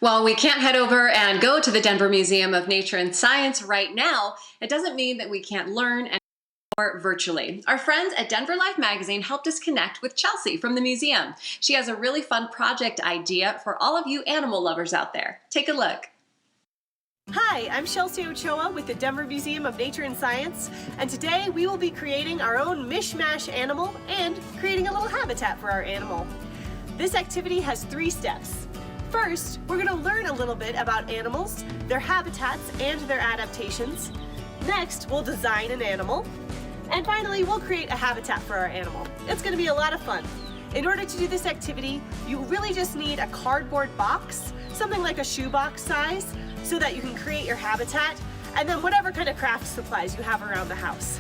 While we can't head over and go to the Denver Museum of Nature and Science right now, it doesn't mean that we can't learn and more virtually. Our friends at Denver Life Magazine helped us connect with Chelsea from the museum. She has a really fun project idea for all of you animal lovers out there. Take a look. Hi, I'm Chelsea Ochoa with the Denver Museum of Nature and Science, and today we will be creating our own mishmash animal and creating a little habitat for our animal. This activity has 3 steps. First, we're going to learn a little bit about animals, their habitats, and their adaptations. Next, we'll design an animal. And finally, we'll create a habitat for our animal. It's going to be a lot of fun. In order to do this activity, you really just need a cardboard box, something like a shoebox size, so that you can create your habitat, and then whatever kind of craft supplies you have around the house.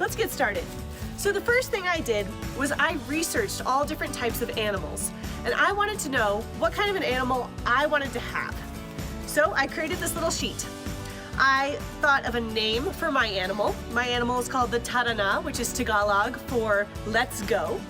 Let's get started. So the first thing I did was I researched all different types of animals, and I wanted to know what kind of an animal I wanted to have. So I created this little sheet. I thought of a name for my animal. My animal is called the Tarana, which is Tagalog for let's go.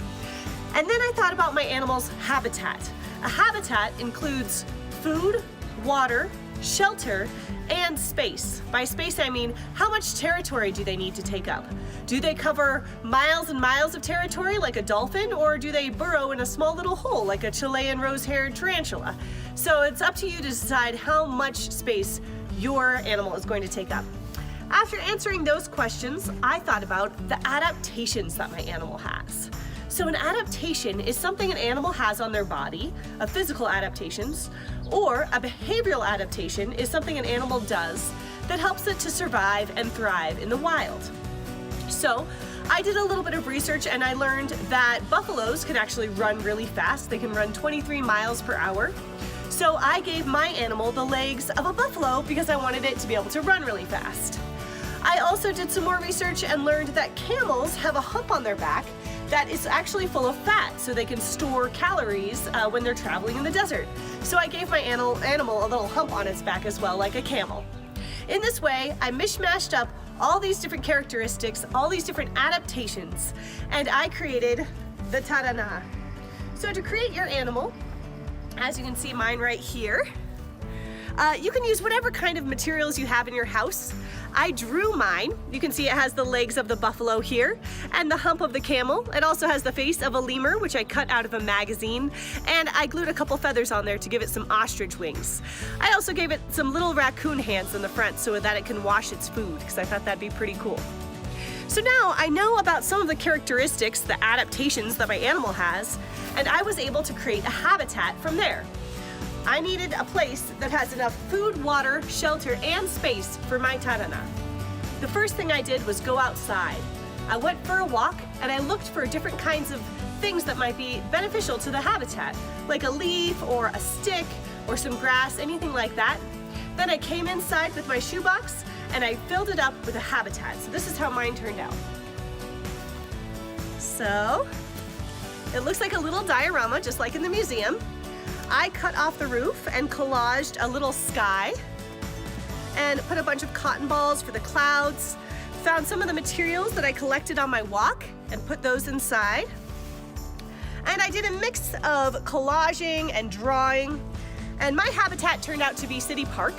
And then I thought about my animal's habitat. A habitat includes food, water, shelter, and space. By space, I mean how much territory do they need to take up? Do they cover miles and miles of territory like a dolphin, or do they burrow in a small little hole like a Chilean rose-haired tarantula? So it's up to you to decide how much space your animal is going to take up. After answering those questions, I thought about the adaptations that my animal has. So an adaptation is something an animal has on their body, a physical adaptations, or a behavioral adaptation is something an animal does that helps it to survive and thrive in the wild. So I did a little bit of research and I learned that buffaloes can actually run really fast. They can run 23 miles per hour. So I gave my animal the legs of a buffalo because I wanted it to be able to run really fast. I also did some more research and learned that camels have a hump on their back that is actually full of fat, so they can store calories when they're traveling in the desert. So I gave my animal a little hump on its back as well, like a camel. In this way, I mishmashed up all these different characteristics, all these different adaptations, and I created the Tarana. So to create your animal, as you can see mine right here, you can use whatever kind of materials you have in your house. I drew mine. You can see it has the legs of the buffalo here and the hump of the camel. It also has the face of a lemur, which I cut out of a magazine, and I glued a couple feathers on there to give it some ostrich wings. I also gave it some little raccoon hands in the front so that it can wash its food, because I thought that'd be pretty cool. So now I know about some of the characteristics, the adaptations that my animal has, and I was able to create a habitat from there. I needed a place that has enough food, water, shelter, and space for my Tarana. The first thing I did was go outside. I went for a walk and I looked for different kinds of things that might be beneficial to the habitat, like a leaf or a stick or some grass, anything like that. Then I came inside with my shoebox and I filled it up with a habitat. So this is how mine turned out. So it looks like a little diorama, just like in the museum. I cut off the roof and collaged a little sky and put a bunch of cotton balls for the clouds. Found some of the materials that I collected on my walk and put those inside. And I did a mix of collaging and drawing. And my habitat turned out to be City Park.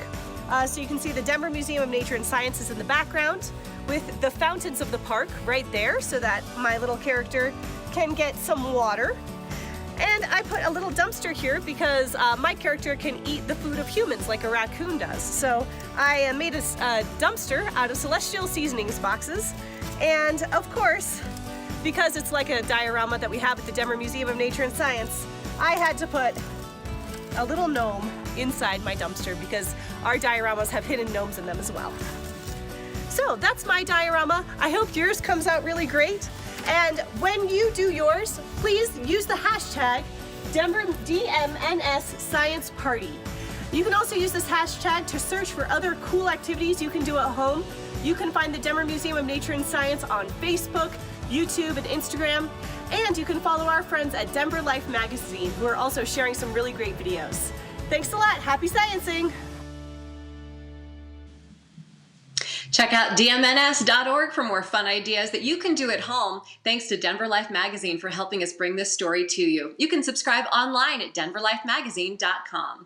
So you can see the Denver Museum of Nature and Science is in the background with the fountains of the park right there so that my little character can get some water. And I put a little dumpster here because my character can eat the food of humans like a raccoon does. So I made a dumpster out of Celestial Seasonings boxes. And of course, because it's like a diorama that we have at the Denver Museum of Nature and Science, I had to put a little gnome inside my dumpster because our dioramas have hidden gnomes in them as well. So that's my diorama. I hope yours comes out really great. And when you do yours, please use the hashtag DenverDMNS Science Party. You can also use this hashtag to search for other cool activities you can do at home. You can find the Denver Museum of Nature and Science on Facebook, YouTube, and Instagram. And you can follow our friends at Denver Life Magazine, who are also sharing some really great videos. Thanks a lot. Happy sciencing! Check out dmns.org for more fun ideas that you can do at home. Thanks to Denver Life Magazine for helping us bring this story to you. You can subscribe online at denverlifemagazine.com.